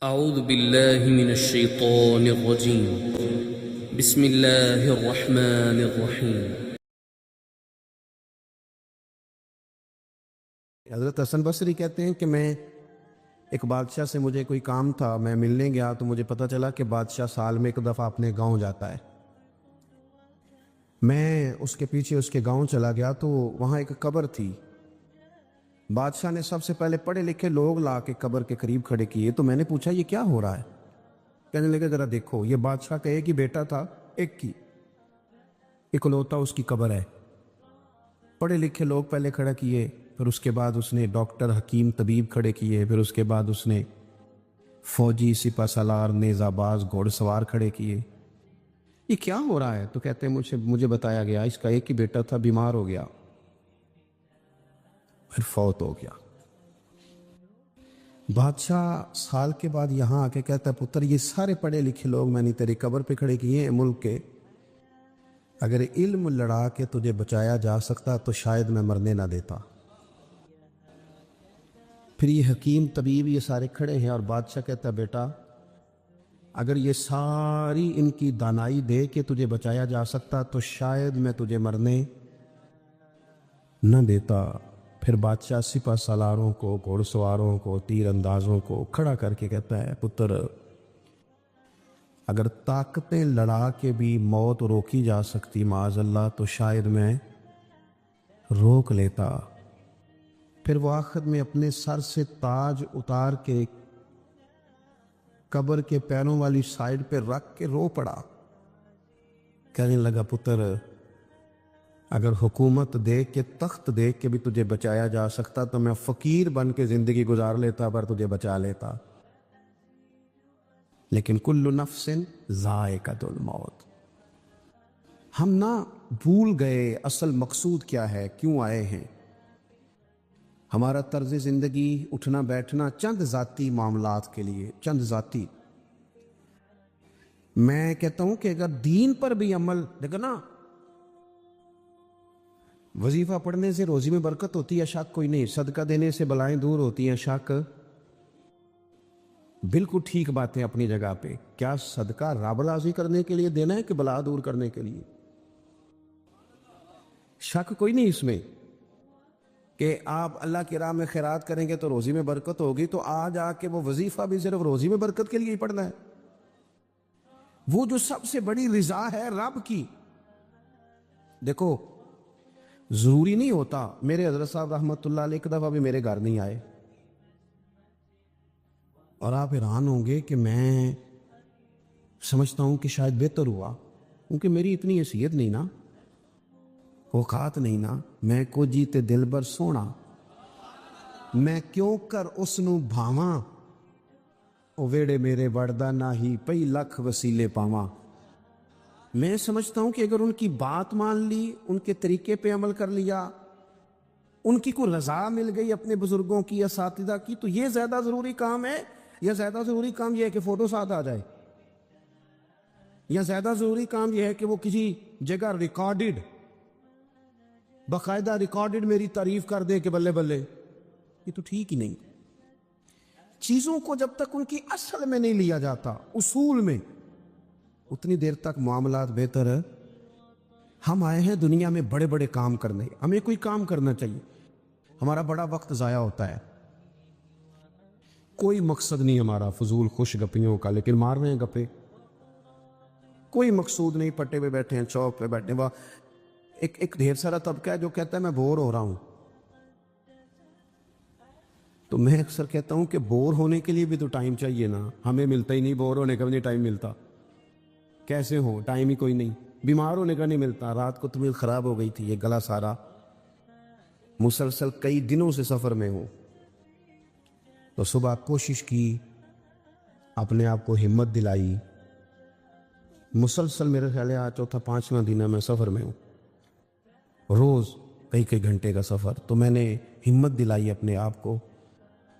أعوذ بالله من الشيطان الرجيم. بسم الله الرحمن الرحيم. حضرت حسن بصری کہتے ہیں کہ میں ایک بادشاہ سے مجھے کوئی کام تھا، میں ملنے گیا تو مجھے پتہ چلا کہ بادشاہ سال میں ایک دفعہ اپنے گاؤں جاتا ہے۔ میں اس کے پیچھے اس کے گاؤں چلا گیا تو وہاں ایک قبر تھی۔ بادشاہ نے سب سے پہلے پڑھے لکھے لوگ لا کے قبر کے قریب کھڑے کیے تو میں نے پوچھا یہ کیا ہو رہا ہے؟ کہنے لگے ذرا دیکھو، یہ بادشاہ کا ایک ہی بیٹا تھا، ایک ہی اکلوتا اس کی قبر ہے۔ پڑھے لکھے لوگ پہلے کھڑا کیے، پھر اس کے بعد اس نے ڈاکٹر حکیم طبیب کھڑے کیے، پھر اس کے بعد اس نے فوجی سپہ سالار نیزہ باز گھوڑ سوار کھڑے کیے۔ یہ کیا ہو رہا ہے؟ تو کہتے ہیں مجھے بتایا گیا اس کا ایک ہی بیٹا تھا، بیمار ہو گیا، پھر فوت ہو گیا۔ بادشاہ سال کے بعد یہاں آ کے کہتا ہے پتر، یہ سارے پڑھے لکھے لوگ میں نے تیری قبر پہ کھڑے کیے ہیں ملک کے، اگر علم لڑا کے تجھے بچایا جا سکتا تو شاید میں مرنے نہ دیتا۔ پھر یہ حکیم طبیب یہ سارے کھڑے ہیں اور بادشاہ کہتا ہے بیٹا، اگر یہ ساری ان کی دانائی دے کے تجھے بچایا جا سکتا تو شاید میں تجھے مرنے نہ دیتا۔ پھر بادشاہ سپہ سالاروں کو، گھوڑ سواروں کو، تیر اندازوں کو کھڑا کر کے کہتا ہے پتر، اگر طاقتیں لڑا کے بھی موت روکی جا سکتی معاذ اللہ تو شاید میں روک لیتا۔ پھر وہ آخر میں اپنے سر سے تاج اتار کے قبر کے پیروں والی سائیڈ پہ رکھ کے رو پڑا، کہنے لگا پتر، اگر حکومت دے کے تخت دے کے بھی تجھے بچایا جا سکتا تو میں فقیر بن کے زندگی گزار لیتا پر تجھے بچا لیتا، لیکن کل نفس ذائقۃ الموت۔ ہم نہ بھول گئے اصل مقصود کیا ہے، کیوں آئے ہیں۔ ہمارا طرز زندگی، اٹھنا بیٹھنا چند ذاتی معاملات کے لیے، چند ذاتی۔ میں کہتا ہوں کہ اگر دین پر بھی عمل، دیکھو نا، وظیفہ پڑھنے سے روزی میں برکت ہوتی ہے، شک کوئی نہیں، صدقہ دینے سے بلائیں دور ہوتی ہیں، شک بالکل ٹھیک باتیں اپنی جگہ پہ۔ کیا صدقہ رب راضی کرنے کے لیے دینا ہے کہ بلا دور کرنے کے لیے؟ شک کوئی نہیں اس میں کہ آپ اللہ کی راہ میں خیرات کریں گے تو روزی میں برکت ہوگی، تو آج آ کے وہ وظیفہ بھی صرف روزی میں برکت کے لیے ہی پڑھنا ہے؟ وہ جو سب سے بڑی رضا ہے رب کی، دیکھو ضروری نہیں ہوتا۔ میرے حضرت صاحب رحمۃ اللہ علیہ ایک دفعہ بھی میرے گھر نہیں آئے، اور آپ حیران ہوں گے کہ میں سمجھتا ہوں کہ شاید بہتر ہوا، کیونکہ میری اتنی حیثیت نہیں نا، اوقات نہیں نا، میں کو جیتے دل بر سونا، میں کیوں کر اس نو بھاواں، او ویڑے میرے وڑدا نہ ہی پئی لکھ وسیلے پاواں۔ میں سمجھتا ہوں کہ اگر ان کی بات مان لی، ان کے طریقے پہ عمل کر لیا، ان کی کوئی رضا مل گئی اپنے بزرگوں کی، اساتذہ کی، تو یہ زیادہ ضروری کام ہے، یا زیادہ ضروری کام یہ ہے کہ فوٹو ساتھ آ جائے، یا زیادہ ضروری کام یہ ہے کہ وہ کسی جگہ ریکارڈڈ، باقاعدہ ریکارڈڈ میری تعریف کر دے کہ بلے بلے؟ یہ تو ٹھیک ہی نہیں۔ چیزوں کو جب تک ان کی اصل میں نہیں لیا جاتا، اصول میں، اتنی دیر تک معاملات بہتر ہے۔ ہم آئے ہیں دنیا میں بڑے بڑے کام کرنے، ہمیں کوئی کام کرنا چاہیے، ہمارا بڑا وقت ضائع ہوتا ہے، کوئی مقصد نہیں ہمارا فضول خوش گپیوں کا، لیکن مار رہے ہیں گپے، کوئی مقصود نہیں، پٹے پہ بیٹھے ہیں، چوک پہ بیٹھے ہیں۔ ایک ڈھیر سارا طبقہ ہے جو کہتا ہے میں بور ہو رہا ہوں، تو میں اکثر کہتا ہوں کہ بور ہونے کے لیے بھی تو ٹائم چاہیے نا، ہمیں ملتا ہی نہیں، بور ہونے کا بھی نہیں ٹائم ملتا، کیسے ہو، ٹائم ہی کوئی نہیں، بیمار ہونے کا نہیں ملتا، رات کو طبیعت خراب ہو گئی تھی، یہ گلا سارا، مسلسل کئی دنوں سے سفر میں ہوں، تو صبح کوشش کی، اپنے آپ کو ہمت دلائی، مسلسل میرے خیال ہے آج چوتھا پانچواں دن ہے میں سفر میں ہوں، روز کئی کئی گھنٹے کا سفر، تو میں نے ہمت دلائی اپنے آپ کو،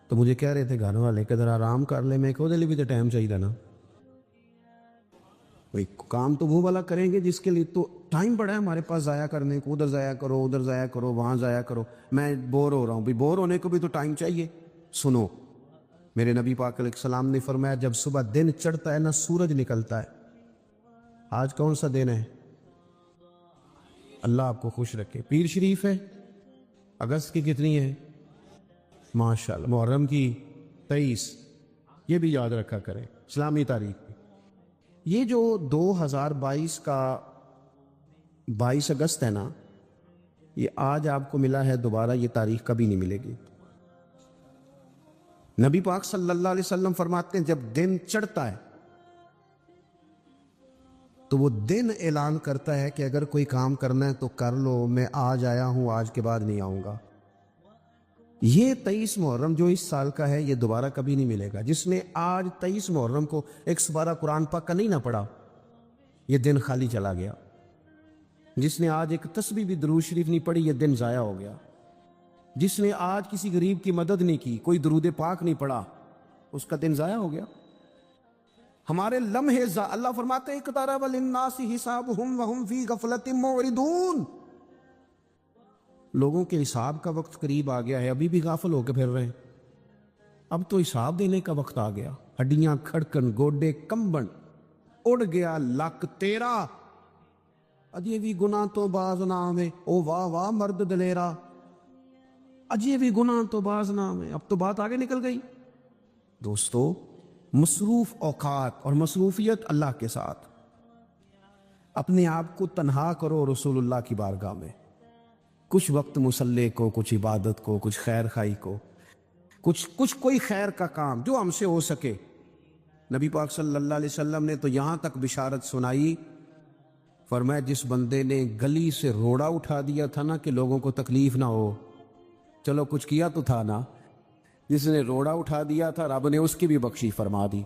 تو مجھے کہہ رہے تھے گھر والے کہ ذرا آرام کر لے، میں کہو دے بھی تو ٹائم چاہیے نا، بھئی کام تو وہ والا کریں گے جس کے لیے تو ٹائم بڑا ہے ہمارے پاس ضائع کرنے کو، ادھر ضائع کرو، ادھر ضائع کرو، وہاں ضائع کرو، میں بور ہو رہا ہوں، بھئی بور ہونے کو بھی تو ٹائم چاہیے۔ سنو، میرے نبی پاک علیہ السلام نے فرمایا جب صبح دن چڑھتا ہے نا سورج نکلتا ہے. آج کون سا دن ہے؟ اللہ آپ کو خوش رکھے. پیر شریف ہے. اگست کی کتنی ہے؟ ماشاءاللہ. محرم کی 23. یہ بھی یاد رکھا کریں اسلامی تاریخ کی. یہ جو 2022 کا 22 اگست ہے نا، یہ آج آپ کو ملا ہے، دوبارہ یہ تاریخ کبھی نہیں ملے گی. نبی پاک صلی اللہ علیہ وسلم فرماتے ہیں جب دن چڑھتا ہے تو وہ دن اعلان کرتا ہے کہ اگر کوئی کام کرنا ہے تو کر لو، میں آج آیا ہوں، آج کے بعد نہیں آؤں گا. یہ 23 محرم جو اس سال کا ہے یہ دوبارہ کبھی نہیں ملے گا. جس نے آج 23 محرم کو ایک سپارہ قرآن پاک کا نہیں نہ پڑھا، یہ دن خالی چلا گیا. جس نے آج ایک تسبیح بھی درود شریف نہیں پڑھی، یہ دن ضائع ہو گیا. جس نے آج کسی غریب کی مدد نہیں کی، کوئی درود پاک نہیں پڑھا، اس کا دن ضائع ہو گیا. ہمارے لمحے اللہ فرماتے ہیں اقترب للناس حسابهم وهم فی غفلۃ معرضون. لوگوں کے حساب کا وقت قریب آ گیا ہے، ابھی بھی غافل ہو کے پھر رہے ہیں. اب تو حساب دینے کا وقت آ گیا. ہڈیاں کھڑکن، گوڈے کمبن، اڑ گیا لک تیرا. اجے بھی گناہ تو باز نہ آوے، او واہ واہ مرد دلیرا. اجے بھی گناہ تو باز نہ آوے. اب تو بات آگے نکل گئی. دوستو، مصروف اوقات اور مصروفیت اللہ کے ساتھ. اپنے آپ کو تنہا کرو رسول اللہ کی بارگاہ میں. کچھ وقت مصلی کو، کچھ عبادت کو، کچھ خیر خائی کو، کچھ کوئی خیر کا کام جو ہم سے ہو سکے. نبی پاک صلی اللہ علیہ وسلم نے تو یہاں تک بشارت سنائی، فرمایا جس بندے نے گلی سے روڑا اٹھا دیا تھا نا کہ لوگوں کو تکلیف نہ ہو، چلو کچھ کیا تو تھا نا. جس نے روڑا اٹھا دیا تھا رب نے اس کی بھی بخشی فرما دی.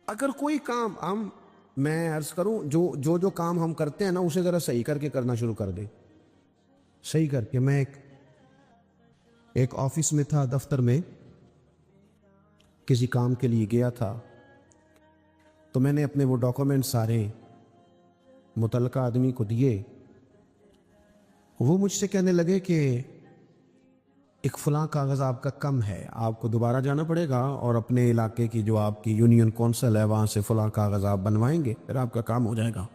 اگر کوئی کام میں عرض کروں جو کام ہم کرتے ہیں نا اسے ذرا صحیح کر کے کرنا شروع کر دیں. صحیح کر کے. میں ایک آفس میں تھا، دفتر میں کسی کام کے لیے گیا تھا، تو میں نے اپنے وہ ڈاکومنٹ سارے متعلقہ آدمی کو دیے. وہ مجھ سے کہنے لگے کہ ایک فلاں کاغذ آپ کا کم ہے، آپ کو دوبارہ جانا پڑے گا اور اپنے علاقے کی جو آپ کی یونین کونسل ہے وہاں سے فلاں کاغذ آپ بنوائیں گے، پھر آپ کا کام ہو جائے گا.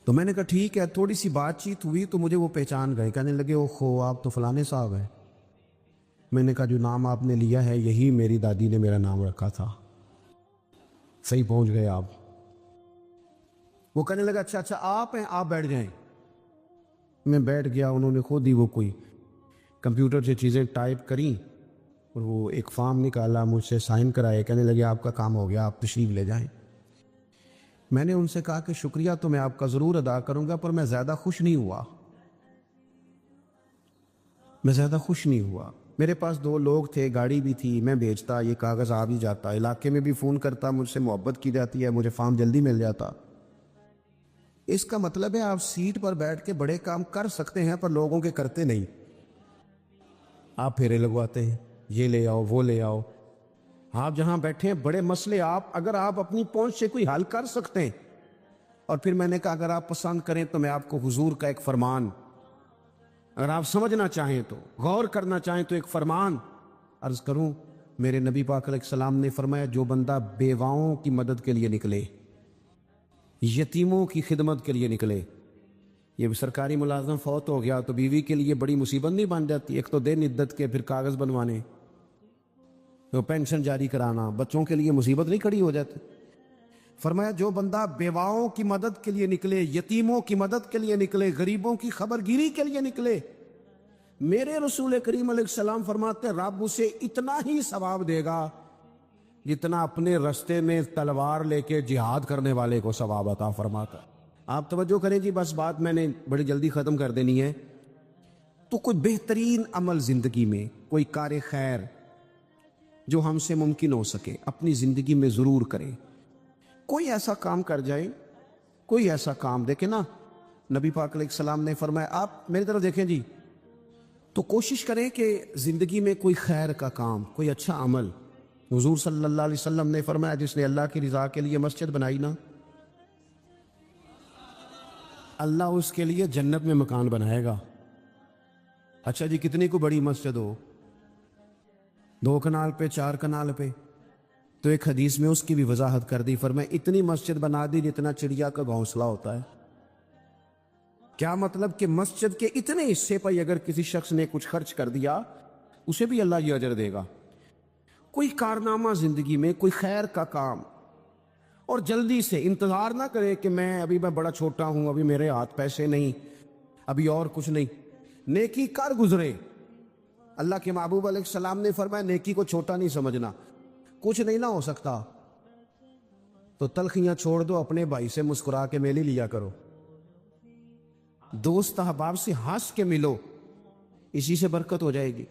تو میں نے کہا ٹھیک ہے. تھوڑی سی بات چیت ہوئی تو مجھے وہ پہچان گئے. کہنے لگے او خو آپ تو فلانے صاحب ہیں. میں نے کہا جو نام آپ نے لیا ہے یہی میری دادی نے میرا نام رکھا تھا. صحیح پہنچ گئے آپ. وہ کہنے لگا اچھا آپ ہیں، آپ بیٹھ جائیں. میں بیٹھ گیا. انہوں نے خود ہی وہ کوئی کمپیوٹر سے چیزیں ٹائپ کریں اور وہ ایک فارم نکالا، مجھ سے سائن کرائے. کہنے لگے آپ کا کام ہو گیا، آپ تشریف لے جائیں. میں نے ان سے کہا کہ شکریہ تو میں آپ کا ضرور ادا کروں گا، پر میں زیادہ خوش نہیں ہوا. میرے پاس 2 لوگ تھے، گاڑی بھی تھی، میں بھیجتا، یہ کاغذ آ بھی جاتا، علاقے میں بھی فون کرتا، مجھ سے محبت کی جاتی ہے، مجھے فارم جلدی مل جاتا. اس کا مطلب ہے آپ سیٹ پر بیٹھ کے بڑے کام کر سکتے ہیں پر لوگوں کے کرتے نہیں. آپ پھیرے لگواتے ہیں، یہ لے آؤ وہ لے آؤ. آپ جہاں بیٹھے ہیں بڑے مسئلے اگر آپ اپنی پہنچ سے کوئی حل کر سکتے ہیں. اور پھر میں نے کہا اگر آپ پسند کریں تو میں آپ کو حضور کا ایک فرمان، اگر آپ سمجھنا چاہیں تو، غور کرنا چاہیں تو ایک فرمان عرض کروں. میرے نبی پاک علیہ السلام نے فرمایا جو بندہ بیواؤں کی مدد کے لیے نکلے، یتیموں کی خدمت کے لیے نکلے. یہ سرکاری ملازم فوت ہو گیا تو بیوی کے لیے بڑی مصیبت نہیں بن جاتی؟ ایک تو دن عدت کے، پھر کاغذ بنوانے، پینشن جاری کرانا، بچوں کے لیے مصیبت نہیں کھڑی ہو جاتی. فرمایا جو بندہ بیواؤں کی مدد کے لیے نکلے، یتیموں کی مدد کے لیے نکلے، غریبوں کی خبرگیری کے لیے نکلے، میرے رسول کریم علیہ السلام فرماتے ہیں رب اسے اتنا ہی ثواب دے گا جتنا اپنے رستے میں تلوار لے کے جہاد کرنے والے کو ثواب عطا فرماتا. آپ توجہ کریں جی، بس بات میں نے بڑی جلدی ختم کر دینی ہے. تو کوئی بہترین عمل زندگی میں، کوئی کار خیر جو ہم سے ممکن ہو سکے اپنی زندگی میں ضرور کریں. کوئی ایسا کام کر جائیں، کوئی ایسا کام دیکھیں نا. نبی پاک علیہ السلام نے فرمایا، آپ میری طرف دیکھیں جی، تو کوشش کریں کہ زندگی میں کوئی خیر کا کام، کوئی اچھا عمل. حضور صلی اللہ علیہ وسلم نے فرمایا جس نے اللہ کی رضا کے لیے مسجد بنائی نا، اللہ اس کے لیے جنت میں مکان بنائے گا. اچھا جی کتنی کو بڑی مسجد ہو، 2 کنال پہ 4 کنال پہ. تو ایک حدیث میں اس کی بھی وضاحت کر دی، فرمایا اتنی مسجد بنا دی جتنا چڑیا کا گھونسلہ ہوتا ہے. کیا مطلب کہ مسجد کے اتنے حصے پر اگر کسی شخص نے کچھ خرچ کر دیا اسے بھی اللہ یہ اجر دے گا. کوئی کارنامہ زندگی میں، کوئی خیر کا کام، اور جلدی سے انتظار نہ کرے کہ ابھی میں بڑا چھوٹا ہوں، ابھی میرے ہاتھ پیسے نہیں، ابھی اور کچھ نہیں. نیکی کر گزرے. اللہ کے محبوب علیہ السلام نے فرمایا نیکی کو چھوٹا نہیں سمجھنا. کچھ نہیں نہ ہو سکتا تو تلخیاں چھوڑ دو، اپنے بھائی سے مسکرا کے میلی لیا کرو، دوست احباب سے ہنس کے ملو، اسی سے برکت ہو جائے گی.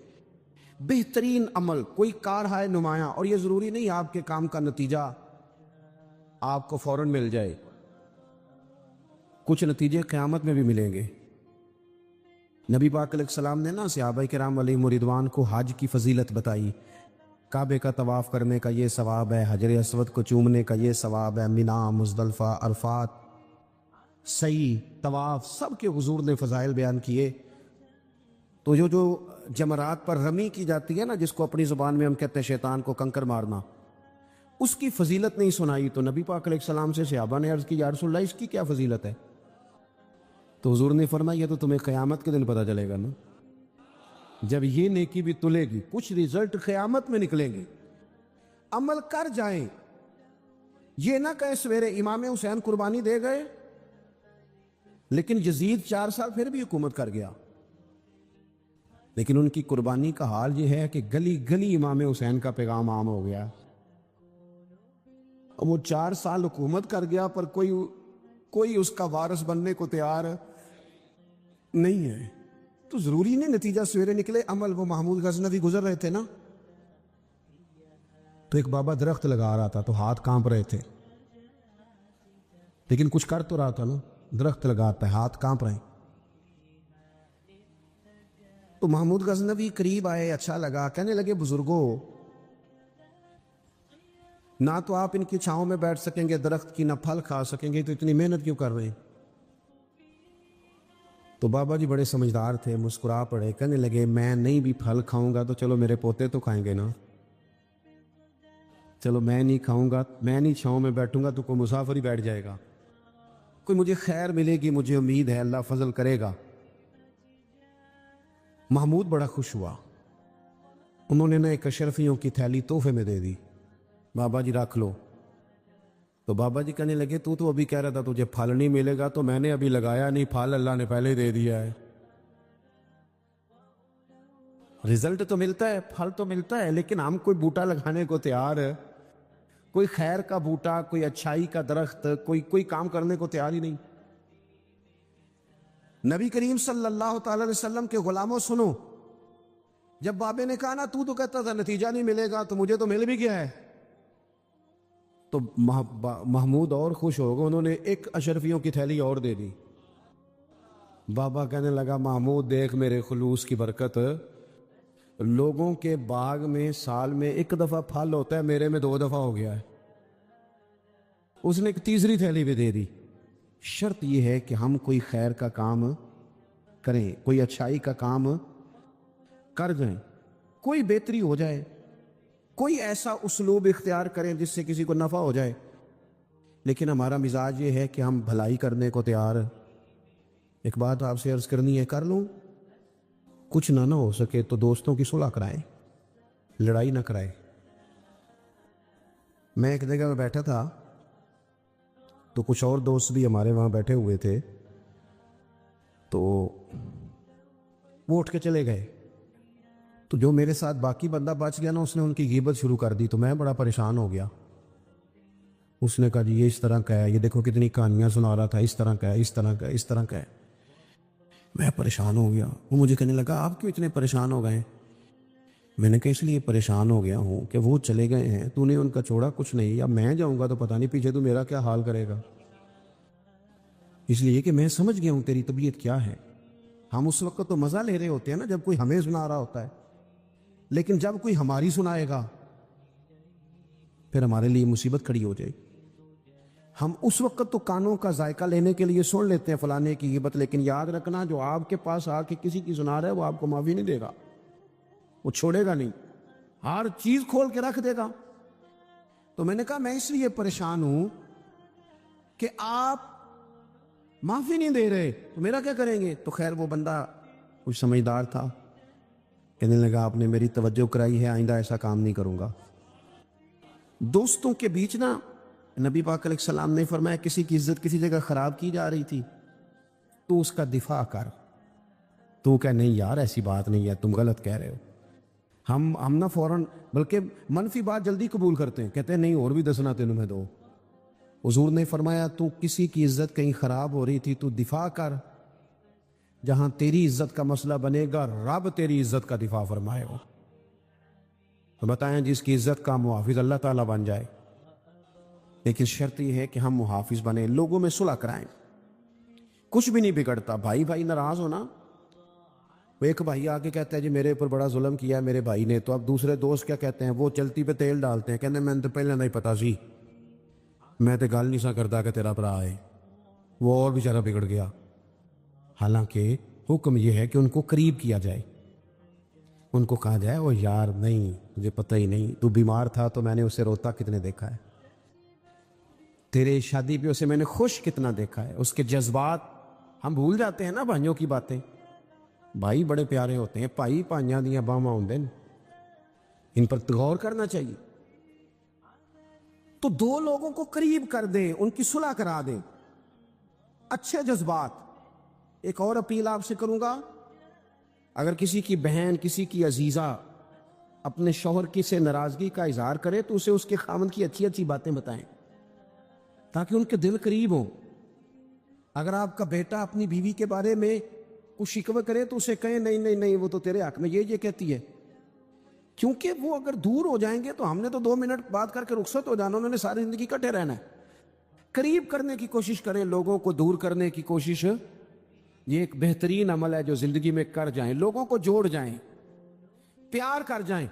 بہترین عمل کوئی کار ہے نمایاں، اور یہ ضروری نہیں آپ کے کام کا نتیجہ آپ کو فوراً مل جائے، کچھ نتیجے قیامت میں بھی ملیں گے. نبی پاک علیہ السلام نے صحابہ کرام علیہم رضوان کو حج کی فضیلت بتائی. کعبے کا طواف کرنے کا یہ ثواب ہے، حجر اسود کو چومنے کا یہ ثواب ہے، مینا، مزدلفہ، عرفات، سعی، طواف، سب کے حضور نے فضائل بیان کیے. تو جو جمرات پر رمی کی جاتی ہے جس کو اپنی زبان میں ہم کہتے ہیں شیطان کو کنکر مارنا، اس کی فضیلت نہیں سنائی. تو نبی پاک علیہ السلام سے صحابہ نے عرض کی یا رسول اللہ اس کی کیا فضیلت ہے؟ تو حضور نے فرمایا یہ تو تمہیں قیامت کے دن پتہ چلے گا نا، جب یہ نیکی بھی تلے گی، کچھ ریزلٹ قیامت میں نکلیں گے. عمل کر جائیں، یہ نہ کہیں سویرے امام حسین قربانی دے گئے لیکن یزید 4 سال پھر بھی حکومت کر گیا، لیکن ان کی قربانی کا حال یہ ہے کہ گلی گلی امام حسین کا پیغام عام ہو گیا. وہ 4 سال حکومت کر گیا پر کوئی اس کا وارث بننے کو تیار نہیں ہے. تو ضروری نہیں نتیجہ سویرے نکلے. عمل وہ محمود غزنوی گزر رہے تھے نا، تو ایک بابا درخت لگا رہا تھا تو ہاتھ کانپ رہے تھے، لیکن کچھ کر تو رہا تھا نا. درخت لگاتا ہے، ہاتھ کانپ رہے. تو محمود غزنوی قریب آئے، اچھا لگا، کہنے لگے بزرگوں نہ تو آپ ان کی چھاؤں میں بیٹھ سکیں گے درخت کی، نہ پھل کھا سکیں گے، تو اتنی محنت کیوں کر رہے ہیں؟ تو بابا جی بڑے سمجھدار تھے، مسکرا پڑے، کہنے لگے میں نہیں بھی پھل کھاؤں گا تو چلو میرے پوتے تو کھائیں گے نا. چلو میں نہیں کھاؤں گا، میں نہیں چھاؤں میں بیٹھوں گا تو کوئی مسافر ہی بیٹھ جائے گا، کوئی مجھے خیر ملے گی، مجھے امید ہے اللہ فضل کرے گا. محمود بڑا خوش ہوا. انہوں نے ایک اشرفیوں کی تھیلی تحفے میں دے دی، بابا جی رکھ لو. تو بابا جی کہنے لگے تو ابھی کہہ رہا تھا تجھے پھل نہیں ملے گا، تو میں نے ابھی لگایا نہیں، پھل اللہ نے پہلے دے دیا ہے. رزلٹ تو ملتا ہے، پھل تو ملتا ہے، لیکن ہم کوئی بوٹا لگانے کو تیار ہے، کوئی خیر کا بوٹا، کوئی اچھائی کا درخت، کوئی کام کرنے کو تیار ہی نہیں. نبی کریم صلی اللہ تعالی علیہ وسلم کے غلاموں سنو، جب بابے نے کہا نا تو کہتا تھا نتیجہ نہیں ملے گا، تو مجھے تو مل بھی گیا ہے. تو محمود اور خوش ہو گئے، انہوں نے ایک اشرفیوں کی تھیلی اور دے دی. بابا کہنے لگا محمود دیکھ میرے خلوص کی برکت، لوگوں کے باغ میں سال میں 1 دفعہ پھل ہوتا ہے، میرے میں 2 دفعہ ہو گیا ہے. اس نے ایک تیسری تھیلی بھی دے دی. شرط یہ ہے کہ ہم کوئی خیر کا کام کریں، کوئی اچھائی کا کام کر جائیں، کوئی بہتری ہو جائے، کوئی ایسا اسلوب اختیار کریں جس سے کسی کو نفع ہو جائے. لیکن ہمارا مزاج یہ ہے کہ ہم بھلائی کرنے کو تیار. ایک بات آپ سے عرض کرنی ہے، کر لوں، کچھ نہ ہو سکے تو دوستوں کی صلح کرائیں، لڑائی نہ کرائیں. میں ایک جگہ میں بیٹھا تھا تو کچھ اور دوست بھی ہمارے وہاں بیٹھے ہوئے تھے، تو وہ اٹھ کے چلے گئے. تو جو میرے ساتھ باقی بندہ بچ گیا نا، اس نے ان کی غیبت شروع کر دی. تو میں بڑا پریشان ہو گیا. اس نے کہا جی یہ اس طرح کا ہے، یہ دیکھو کتنی کہانیاں سنا رہا تھا، اس طرح کا ہے، اس طرح کا ہے، اس طرح کا ہے. میں پریشان ہو گیا. وہ مجھے کہنے لگا آپ کیوں اتنے پریشان ہو گئے؟ میں نے کہا اس لیے پریشان ہو گیا ہوں کہ وہ چلے گئے ہیں، تو نے ان کا چھوڑا کچھ نہیں، یا میں جاؤں گا تو پتہ نہیں پیچھے تو میرا کیا حال کرے گا. اس لیے کہ میں سمجھ گیا ہوں تیری طبیعت کیا ہے. ہم اس وقت تو مزہ لے رہے ہوتے ہیں نا جب کوئی ہمیں سنا رہا ہوتا ہے، لیکن جب کوئی ہماری سنائے گا پھر ہمارے لیے مصیبت کھڑی ہو جائے. ہم اس وقت تو کانوں کا ذائقہ لینے کے لیے سن لیتے ہیں فلانے کی غیبت، لیکن یاد رکھنا جو آپ کے پاس آ کے کسی کی سنا رہا ہے وہ آپ کو معافی نہیں دے گا، وہ چھوڑے گا نہیں. ہر چیز کھول کے رکھ دے گا. تو میں نے کہا میں اس لیے پریشان ہوں کہ آپ معافی نہیں دے رہے تو میرا کیا کریں گے. تو خیر وہ بندہ کچھ سمجھدار تھا، کہنے لگا آپ نے میری توجہ کرائی ہے، آئندہ ایسا کام نہیں کروں گا. دوستوں کے بیچ نا نبی پاک علیہ السلام نے فرمایا کسی کی عزت کسی جگہ خراب کی جا رہی تھی تو اس کا دفاع کر. تو کہ نہیں یار ایسی بات نہیں ہے، تم غلط کہہ رہے ہو. ہم نہ فوراً بلکہ منفی بات جلدی قبول کرتے ہیں، کہتے ہیں نہیں اور بھی دسنا تینوں میں دو. حضور نے فرمایا تو کسی کی عزت کہیں خراب ہو رہی تھی تو دفاع کر. جہاں تیری عزت کا مسئلہ بنے گا رب تیری عزت کا دفاع فرمائے گا. تو بتائیں جس کی عزت کا محافظ اللہ تعالیٰ بن جائے. لیکن شرط یہ ہے کہ ہم محافظ بنیں، لوگوں میں صلح کرائیں. کچھ بھی نہیں بگڑتا، بھائی بھائی ناراض ہونا. وہ ایک بھائی آ کے کہتا ہے جی میرے اوپر بڑا ظلم کیا ہے میرے بھائی نے، تو اب دوسرے دوست کیا کہتے ہیں، وہ چلتی پہ تیل ڈالتے ہیں، کہتے ہیں میں نے تو پہلے نہیں پتا سی، میں تو گل نہیں سا کرتا کہ تیرا بھرا ہے. وہ اور بیچارہ بگڑ گیا. حالانکہ حکم یہ ہے کہ ان کو قریب کیا جائے، ان کو کہا جائے وہ یار نہیں مجھے پتہ ہی نہیں، تو بیمار تھا تو میں نے اسے روتا کتنے دیکھا ہے، تیرے شادی پہ اسے میں نے خوش کتنا دیکھا ہے. اس کے جذبات ہم بھول جاتے ہیں نا بھائیوں کی باتیں. بھائی بڑے پیارے ہوتے ہیں، بھائی پائیاں دیاں باواں ہوندے نے، ان پر غور کرنا چاہیے. تو دو لوگوں کو قریب کر دیں، ان کی صلح کرا دیں، اچھے جذبات. ایک اور اپیل آپ سے کروں گا، اگر کسی کی بہن کسی کی عزیزہ اپنے شوہر کی سے ناراضگی کا اظہار کرے تو اسے اس کے خاوند کی اچھی اچھی باتیں بتائیں تاکہ ان کے دل قریب ہوں. اگر آپ کا بیٹا اپنی بیوی کے بارے میں کچھ شکوہ کرے تو اسے کہیں نہیں نہیں نہیں وہ تو تیرے حق میں یہ کہتی ہے، کیونکہ وہ اگر دور ہو جائیں گے تو ہم نے تو 2 منٹ بات کر کے رخصت ہو جانا، انہوں نے ساری زندگی کٹے رہنا ہے. قریب کرنے کی کوشش کریں، لوگوں کو دور کرنے کی کوشش یہ ایک بہترین عمل ہے جو زندگی میں کر جائیں. لوگوں کو جوڑ جائیں، پیار کر جائیں.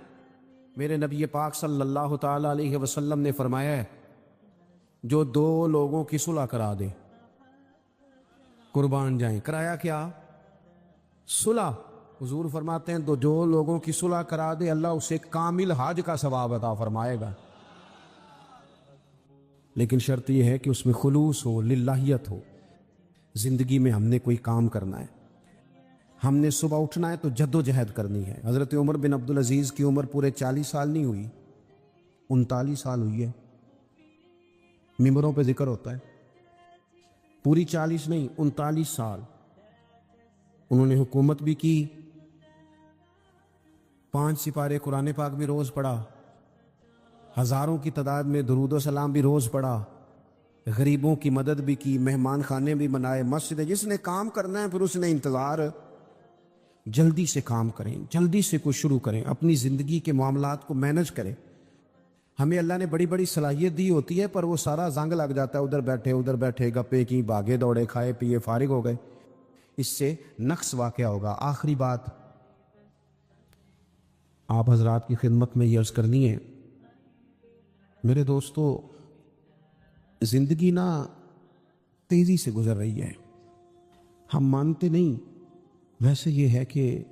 میرے نبی پاک صلی اللہ تعالی علیہ وسلم نے فرمایا ہے جو 2 لوگوں کی صلح کرا دے قربان جائیں. کرایا کیا؟ صلح. حضور فرماتے ہیں جو لوگوں کی صلح کرا دے اللہ اسے کامل حج کا ثواب عطا فرمائے گا. لیکن شرط یہ ہے کہ اس میں خلوص ہو، للہیت ہو. زندگی میں ہم نے کوئی کام کرنا ہے، ہم نے صبح اٹھنا ہے تو جد و جہد کرنی ہے. حضرت عمر بن عبدالعزیز کی عمر پورے 40 سال نہیں ہوئی، 39 سال ہوئی ہے. ممبروں پہ ذکر ہوتا ہے پوری 40 نہیں 39 سال انہوں نے حکومت بھی کی، 5 سپارے قرآن پاک بھی روز پڑھا، ہزاروں کی تعداد میں درود و سلام بھی روز پڑھا، غریبوں کی مدد بھی کی، مہمان خانے بھی بنائے، مسجد. جس نے کام کرنا ہے پھر اس نے انتظار، جلدی سے کام کریں، جلدی سے کچھ شروع کریں، اپنی زندگی کے معاملات کو مینج کریں. ہمیں اللہ نے بڑی بڑی صلاحیت دی ہوتی ہے پر وہ سارا زنگ لگ جاتا ہے، ادھر بیٹھے گپے کی، بھاگے دوڑے، کھائے پیے فارغ ہو گئے. اس سے نقص واقع ہوگا. آخری بات آپ حضرات کی خدمت میں یہ عرض کرنی ہے، میرے دوستو زندگی نا تیزی سے گزر رہی ہے، ہم مانتے نہیں. ویسے یہ ہے کہ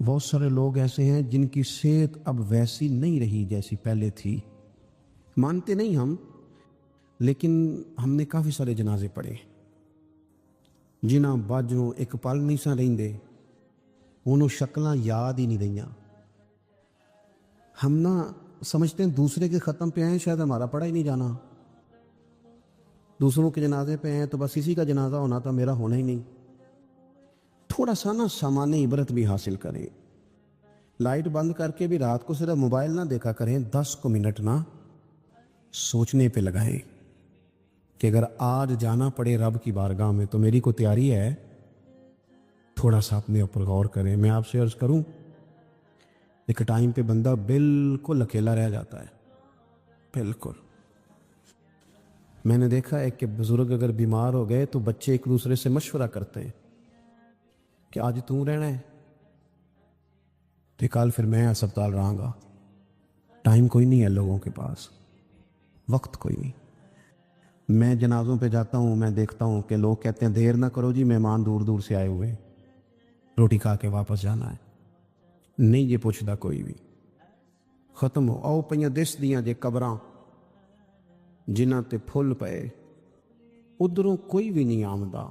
بہت سارے لوگ ایسے ہیں جن کی صحت اب ویسی نہیں رہی جیسی پہلے تھی. مانتے نہیں ہم، لیکن ہم نے کافی سارے جنازے پڑھے جنہاں باجوں ایک پل نہیں سا رہندے، انہوں شکلاں یاد ہی نہیں رہیاں. ہم نہ سمجھتے ہیں دوسرے کے ختم پہ ہیں شاید ہمارا پڑھا ہی نہیں جانا، دوسروں کے جنازے پہ ہیں تو بس اسی کا جنازہ ہونا تھا، میرا ہونا ہی نہیں. تھوڑا سا نا سامان عبرت بھی حاصل کریں. لائٹ بند کر کے بھی رات کو صرف موبائل نہ دیکھا کریں، 10 منٹ نہ سوچنے پہ لگائیں کہ اگر آج جانا پڑے رب کی بارگاہ میں تو میری کو تیاری ہے. تھوڑا سا اپنے اوپر غور کریں. میں آپ سے عرض کروں ایک ٹائم پہ بندہ بالکل اکیلا رہ جاتا ہے، بالکل. میں نے دیکھا ہے کہ بزرگ اگر بیمار ہو گئے تو بچے ایک دوسرے سے مشورہ کرتے ہیں کہ آج تو رہنا ہے تو کل پھر میں ہسپتال رہاں گا. ٹائم کوئی نہیں ہے لوگوں کے پاس، وقت کوئی نہیں. میں جنازوں پہ جاتا ہوں، میں دیکھتا ہوں کہ لوگ کہتے ہیں دیر نہ کرو جی، مہمان دور دور سے آئے ہوئے، روٹی کھا کے واپس جانا ہے. نہیں یہ پوچھتا کوئی بھی. ਖਤਮ ਹੋ ਆਓ ਪਈਆਂ ਦਿਸਦੀਆਂ ਜੇ ਕਬਰਾਂ ਜਿਨ੍ਹਾਂ ਤੇ ਫੁੱਲ ਪਏ, ਉਧਰੋਂ ਕੋਈ ਵੀ ਨਹੀਂ ਆਉਂਦਾ,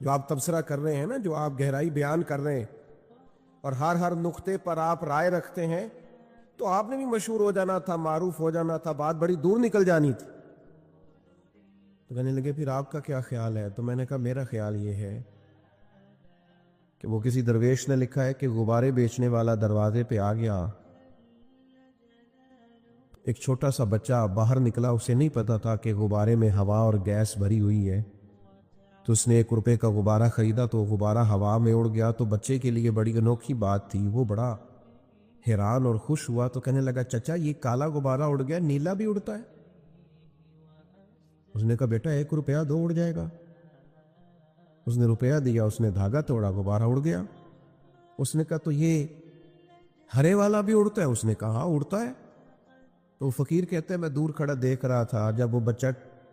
جو آپ تبصرہ کر رہے ہیں نا، جو آپ گہرائی بیان کر رہے ہیں اور ہر نقطے پر آپ رائے رکھتے ہیں، تو آپ نے بھی مشہور ہو جانا تھا، معروف ہو جانا تھا، بات بڑی دور نکل جانی تھی۔ تو کہنے لگے پھر آپ کا کیا خیال ہے؟ تو میں نے کہا میرا خیال یہ ہے کہ وہ کسی درویش نے لکھا ہے کہ غبارے بیچنے والا دروازے پہ آ گیا، ایک چھوٹا سا بچہ باہر نکلا، اسے نہیں پتا تھا کہ غبارے میں ہوا اور گیس بھری ہوئی ہے، تو اس نے 1 روپے کا غبارہ خریدا، تو غبارہ ہوا میں اڑ گیا۔ تو بچے کے لیے بڑی انوکھی بات تھی، وہ بڑا حیران اور خوش ہوا، تو کہنے لگا چچا یہ کالا غبارہ اڑ گیا، نیلا بھی اڑتا ہے؟ اس نے کہا بیٹا 1 روپیہ دو، اڑ جائے گا۔ اس نے روپیہ دیا، اس نے دھاگا توڑا، غبارہ اڑ گیا۔ اس نے کہا تو یہ ہرے والا بھی اڑتا ہے؟ اس نے کہا ہاں اڑتا ہے۔ تو فقیر کہتے ہیں میں دور کھڑا دیکھ رہا تھا، جب وہ بچہ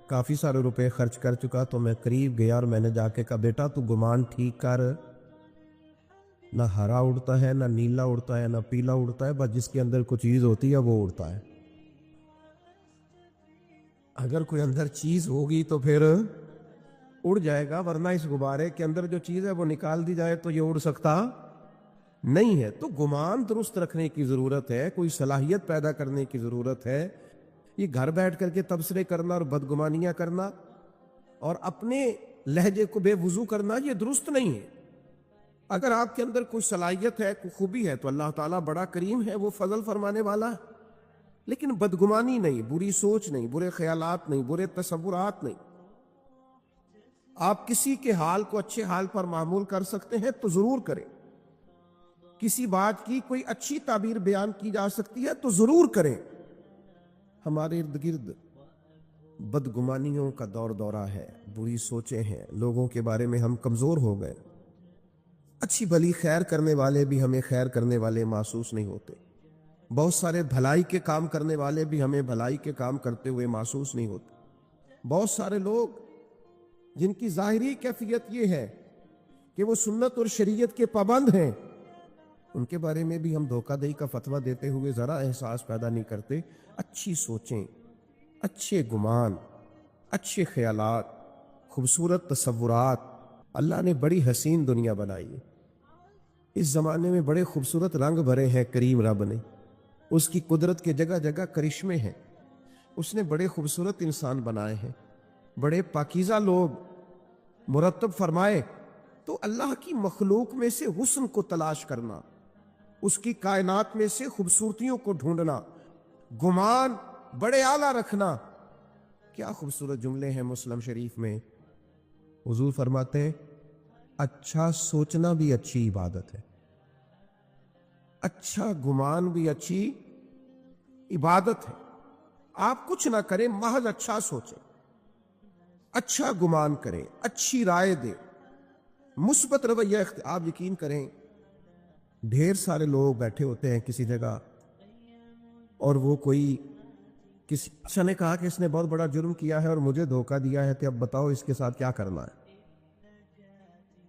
کافی سارے روپے خرچ کر چکا تو میں قریب گیا اور میں نے جا کے کہا بیٹا تو گمان ٹھیک کر، نہ ہرا اڑتا ہے، نہ نیلا اڑتا ہے، نہ پیلا اڑتا ہے، بس جس کے اندر کوئی چیز ہوتی ہے وہ اڑتا ہے۔ اگر کوئی اندر چیز ہوگی تو پھر اڑ جائے گا، ورنہ اس غبارے کے اندر جو چیز ہے وہ نکال دی جائے تو یہ اڑ سکتا نہیں ہے۔ تو گمان درست رکھنے کی ضرورت ہے، کوئی صلاحیت پیدا کرنے کی ضرورت ہے۔ یہ گھر بیٹھ کر کے تبصرے کرنا اور بدگمانیاں کرنا اور اپنے لہجے کو بے وضو کرنا یہ درست نہیں ہے۔ اگر آپ کے اندر کوئی صلاحیت ہے، کوئی خوبی ہے، تو اللہ تعالیٰ بڑا کریم ہے، وہ فضل فرمانے والا ہے، لیکن بدگمانی نہیں، بری سوچ نہیں، برے خیالات نہیں، برے تصورات نہیں۔ آپ کسی کے حال کو اچھے حال پر معمول کر سکتے ہیں تو ضرور کریں، کسی بات کی کوئی اچھی تعبیر بیان کی جا سکتی ہے تو ضرور کریں۔ ہمارے ارد گرد بدگمانیوں کا دور دورہ ہے، بری سوچیں ہیں، لوگوں کے بارے میں ہم کمزور ہو گئے، اچھی بھلی خیر کرنے والے بھی ہمیں خیر کرنے والے محسوس نہیں ہوتے، بہت سارے بھلائی کے کام کرنے والے بھی ہمیں بھلائی کے کام کرتے ہوئے محسوس نہیں ہوتے۔ بہت سارے لوگ جن کی ظاہری کیفیت یہ ہے کہ وہ سنت اور شریعت کے پابند ہیں، ان کے بارے میں بھی ہم دھوکہ دہی کا فتویٰ دیتے ہوئے ذرا احساس پیدا نہیں کرتے۔ اچھی سوچیں، اچھے گمان، اچھے خیالات، خوبصورت تصورات، اللہ نے بڑی حسین دنیا بنائی ہے، اس زمانے میں بڑے خوبصورت رنگ بھرے ہیں کریم رب نے، اس کی قدرت کے جگہ جگہ کرشمے ہیں، اس نے بڑے خوبصورت انسان بنائے ہیں، بڑے پاکیزہ لوگ مرتب فرمائے۔ تو اللہ کی مخلوق میں سے حسن کو تلاش کرنا، اس کی کائنات میں سے خوبصورتیوں کو ڈھونڈنا، گمان بڑے اعلیٰ رکھنا، کیا خوبصورت جملے ہیں مسلم شریف میں۔ حضور فرماتے ہیں اچھا سوچنا بھی اچھی عبادت ہے، اچھا گمان بھی اچھی عبادت ہے۔ آپ کچھ نہ کریں، محض اچھا سوچیں، اچھا گمان کریں، اچھی رائے دیں، مثبت رویہ آپ یقین کریں، ڈھیر سارے لوگ بیٹھے ہوتے ہیں کسی جگہ اور وہ کوئی کسی بادشاہ نے کہا کہ اس نے بہت بڑا جرم کیا ہے اور مجھے دھوکہ دیا ہے، تو اب بتاؤ اس کے ساتھ کیا کرنا ہے۔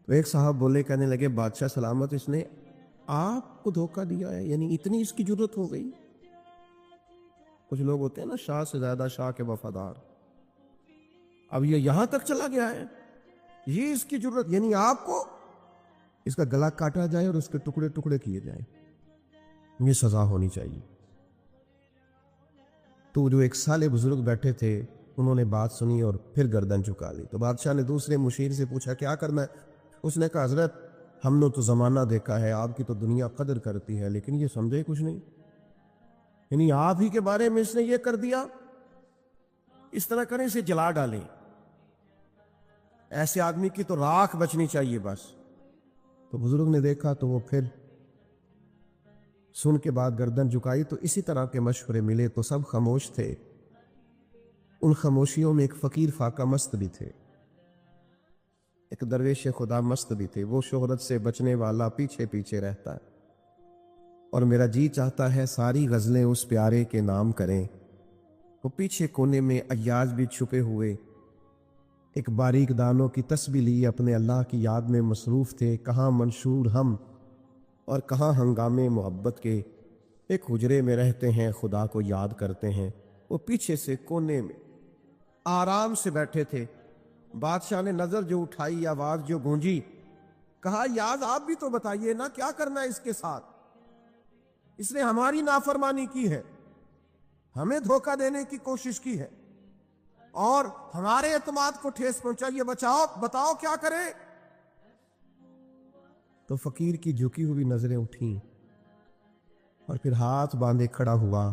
تو ایک صاحب بولے، کہنے لگے بادشاہ سلامت، اس نے آپ کو دھوکہ دیا ہے، یعنی اتنی اس کی جرت ہو گئی۔ کچھ لوگ ہوتے ہیں نا شاہ سے زیادہ شاہ کے وفادار، اب یہ یہاں تک چلا گیا ہے، یہ اس کی جرت، یعنی آپ کو اس کا گلا کاٹا جائے اور اس کے ٹکڑے ٹکڑے کیے جائیں، یہ سزا ہونی چاہیے۔ تو جو ایک سالے بزرگ بیٹھے تھے انہوں نے بات سنی اور پھر گردن جھکا لی۔ تو بادشاہ نے دوسرے مشیر سے پوچھا کیا کرنا ہے؟ اس نے کہا حضرت ہم نے تو زمانہ دیکھا ہے، آپ کی تو دنیا قدر کرتی ہے، لیکن یہ سمجھے کچھ نہیں، یعنی آپ ہی کے بارے میں اس نے یہ کر دیا، اس طرح کریں اسے جلا ڈالیں، ایسے آدمی کی تو راکھ بچنی چاہیے بس۔ تو بزرگ نے دیکھا تو وہ پھر سن کے بعد گردن جھکائی۔ تو اسی طرح کے مشورے ملے تو سب خاموش تھے۔ ان خاموشیوں میں ایک فقیر فاقہ مست بھی تھے، ایک درویش خدا مست بھی تھے۔ وہ شہرت سے بچنے والا پیچھے پیچھے رہتا ہے، اور میرا جی چاہتا ہے ساری غزلیں اس پیارے کے نام کریں۔ وہ پیچھے کونے میں ایاز بھی چھپے ہوئے ایک باریک دانوں کی تسبیح لی اپنے اللہ کی یاد میں مصروف تھے۔ کہاں منشور ہم اور کہاں ہنگامے محبت کے، ایک حجرے میں رہتے ہیں خدا کو یاد کرتے ہیں۔ وہ پیچھے سے کونے میں آرام سے بیٹھے تھے، بادشاہ نے نظر جو اٹھائی، آواز جو گونجی، کہا یاز آپ بھی تو بتائیے نا کیا کرنا ہے اس کے ساتھ، اس نے ہماری نافرمانی کی ہے، ہمیں دھوکہ دینے کی کوشش کی ہے اور ہمارے اعتماد کو ٹھیس پہنچائی ہے، بتاؤ کیا کریں۔ تو فقیر کی جھکی ہوئی نظریں اٹھیں اور پھر ہاتھ باندھے کھڑا ہوا،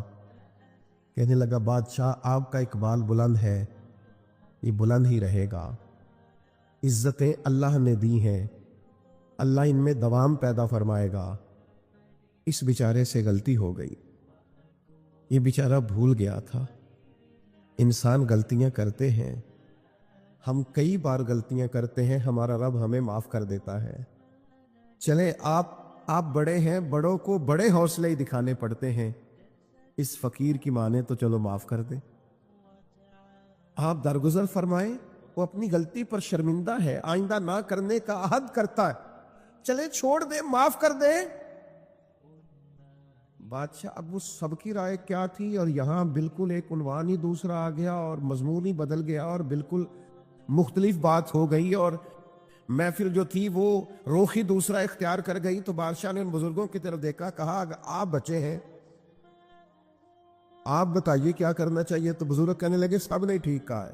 کہنے لگا بادشاہ آپ کا اقبال بلند ہے، یہ بلند ہی رہے گا، عزتیں اللہ نے دی ہیں، اللہ ان میں دوام پیدا فرمائے گا۔ اس بیچارے سے غلطی ہو گئی، یہ بیچارہ بھول گیا تھا۔ انسان غلطیاں کرتے ہیں، ہم کئی بار غلطیاں کرتے ہیں، ہمارا رب ہمیں معاف کر دیتا ہے۔ چلیں آپ بڑے ہیں، بڑوں کو بڑے حوصلے ہی دکھانے پڑتے ہیں، اس فقیر کی ماں نے تو چلو معاف کر دے، آپ درگزر فرمائیں، وہ اپنی غلطی پر شرمندہ ہے، آئندہ نہ کرنے کا عہد کرتا ہے، چلے چھوڑ دے، معاف کر دے۔ بادشاہ اب وہ سب کی رائے کیا تھی، اور یہاں بالکل ایک عنوان ہی دوسرا آ گیا اور مضمون ہی بدل گیا اور بالکل مختلف بات ہو گئی، اور محفل جو تھی وہ رخ ہی دوسرا اختیار کر گئی۔ تو بادشاہ نے ان بزرگوں کی طرف دیکھا، کہا اگر آپ بچے ہیں آپ بتائیے کیا کرنا چاہیے۔ تو بزرگ کہنے لگے سب نے ٹھیک کہا ہے،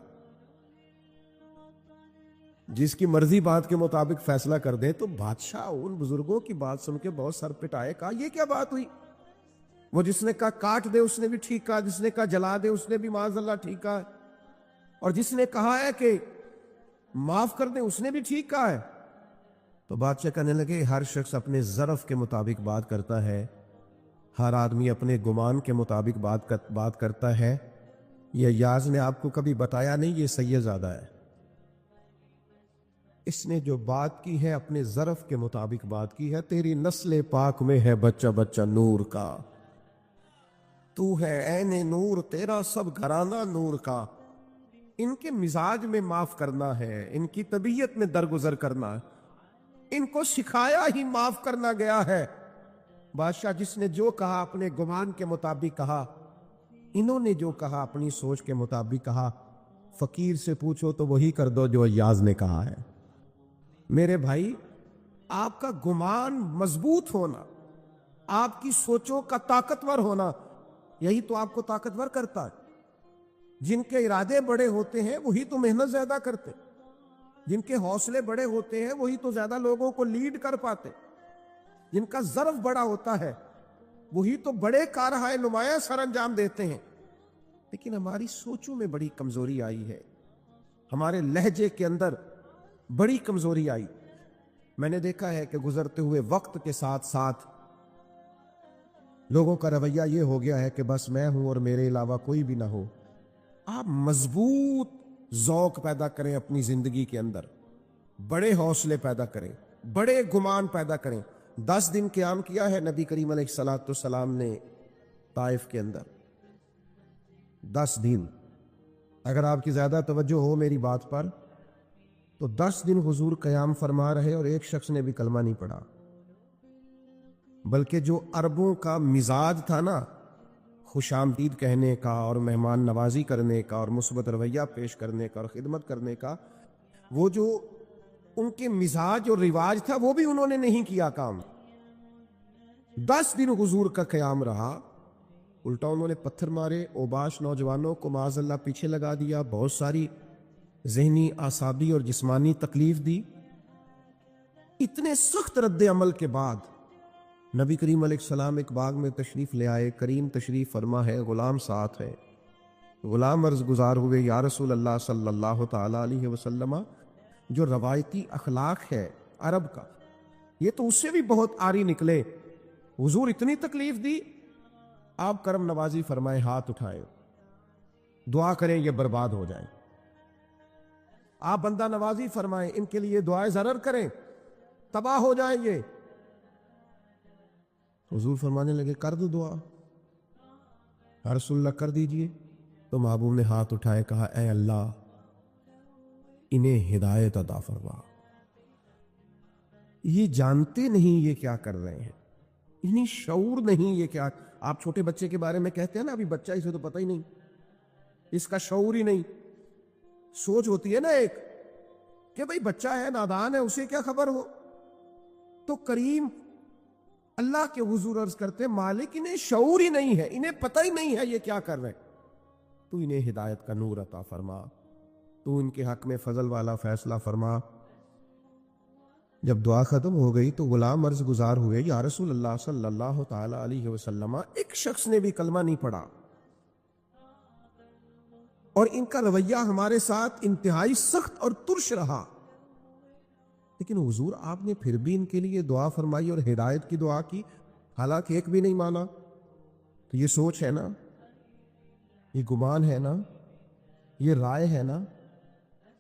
جس کی مرضی بات کے مطابق فیصلہ کر دے۔ تو بادشاہ ان بزرگوں کی بات سن کے بہت سر پٹائے، کہا یہ کیا بات ہوئی، وہ جس نے کہا کاٹ دے اس نے بھی ٹھیک کہا، جس نے کہا جلا دے اس نے بھی معاذ اللہ ٹھیک کہا، اور جس نے کہا ہے کہ معاف کر دیں اس نے بھی ٹھیک کہا ہے۔ تو بادشاہ کہنے لگے ہر شخص اپنے ظرف کے مطابق بات کرتا ہے، ہر آدمی اپنے گمان کے مطابق بات کرتا ہے۔ یہ یاز نے آپ کو کبھی بتایا نہیں، یہ سید زادہ ہے، اس نے جو بات کی ہے اپنے ظرف کے مطابق بات کی ہے۔ تیری نسل پاک میں ہے بچہ بچہ نور کا، تو ہے عین نور، تیرا سب گھرانہ نور کا۔ ان کے مزاج میں معاف کرنا ہے، ان کی طبیعت میں درگزر کرنا ہے، ان کو سکھایا ہی معاف کرنا گیا ہے۔ بادشاہ جس نے جو کہا اپنے گمان کے مطابق کہا، انہوں نے جو کہا اپنی سوچ کے مطابق کہا۔ فقیر سے پوچھو تو وہی کر دو جو ایاز نے کہا ہے۔ میرے بھائی، آپ کا گمان مضبوط ہونا، آپ کی سوچوں کا طاقتور ہونا، یہی تو آپ کو طاقتور کرتا ہے۔ جن کے ارادے بڑے ہوتے ہیں وہی تو محنت زیادہ کرتے، جن کے حوصلے بڑے ہوتے ہیں وہی تو زیادہ لوگوں کو لیڈ کر پاتے، جن کا ظرف بڑا ہوتا ہے وہی تو بڑے کارہائے نمایاں سر انجام دیتے ہیں۔ لیکن ہماری سوچوں میں بڑی کمزوری آئی ہے، ہمارے لہجے کے اندر بڑی کمزوری آئی۔ میں نے دیکھا ہے کہ گزرتے ہوئے وقت کے ساتھ ساتھ لوگوں کا رویہ یہ ہو گیا ہے کہ بس میں ہوں اور میرے علاوہ کوئی بھی نہ ہو۔ آپ مضبوط ذوق پیدا کریں اپنی زندگی کے اندر، بڑے حوصلے پیدا کریں، بڑے گمان پیدا کریں۔ 10 دن قیام کیا ہے نبی کریم علیہ الصلوۃ والسلام نے طائف کے اندر، 10 دن۔ اگر آپ کی زیادہ توجہ ہو میری بات پر تو 10 دن حضور قیام فرما رہے اور ایک شخص نے بھی کلمہ نہیں پڑھا، بلکہ جو عربوں کا مزاج تھا نا، خوش آمدید کہنے کا اور مہمان نوازی کرنے کا اور مثبت رویہ پیش کرنے کا اور خدمت کرنے کا، وہ جو ان کے مزاج اور رواج تھا وہ بھی انہوں نے نہیں کیا کام۔ 10 دن حضور کا قیام رہا، الٹا انہوں نے پتھر مارے، اوباش نوجوانوں کو معاذ اللہ پیچھے لگا دیا، بہت ساری ذہنی اعصابی اور جسمانی تکلیف دی۔ اتنے سخت رد عمل کے بعد نبی کریم علیہ السلام ایک باغ میں تشریف لے آئے، کریم تشریف فرما ہے، غلام ساتھ ہے۔ غلام عرض گزار ہوئے، یا رسول اللہ صلی اللہ تعالی علیہ وسلم، جو روایتی اخلاق ہے عرب کا یہ تو اس سے بھی بہت آری نکلے، حضور اتنی تکلیف دی، آپ کرم نوازی فرمائے، ہاتھ اٹھائے، دعا کریں یہ برباد ہو جائیں، آپ بندہ نوازی فرمائیں، ان کے لیے دعائیں ضرر کریں، تباہ ہو جائیں یہ۔ حضور فرمانے لگے کر دو دعا، یا رسول اللہ کر دیجئے۔ تو محبوب نے ہاتھ اٹھائے، کہا اے اللہ انہیں ہدایت عطا فرما، یہ جانتے نہیں یہ کیا کر رہے ہیں، انہیں شعور نہیں یہ کیا۔ آپ چھوٹے بچے کے بارے میں کہتے ہیں نا، ابھی بچہ اسے تو پتہ ہی نہیں، اس کا شعور ہی نہیں، سوچ ہوتی ہے نا ایک، کہ بھئی بچہ ہے، نادان ہے، اسے کیا خبر ہو؟ تو کریم اللہ کے حضور عرض کرتے مالک انہیں شعور ہی نہیں ہے، انہیں پتہ ہی نہیں ہے یہ کیا کر رہے، تو انہیں ہدایت کا نور عطا فرما، تو ان کے حق میں فضل والا فیصلہ فرما۔ جب دعا ختم ہو گئی تو غلام عرض گزار ہوئے، یا رسول اللہ صلی اللہ تعالی علیہ وسلم، ایک شخص نے بھی کلمہ نہیں پڑھا اور ان کا رویہ ہمارے ساتھ انتہائی سخت اور ترش رہا، لیکن حضور آپ نے پھر بھی ان کے لیے دعا فرمائی اور ہدایت کی دعا کی، حالانکہ ایک بھی نہیں مانا۔ تو یہ سوچ ہے نا، یہ گمان ہے نا، یہ رائے ہے نا،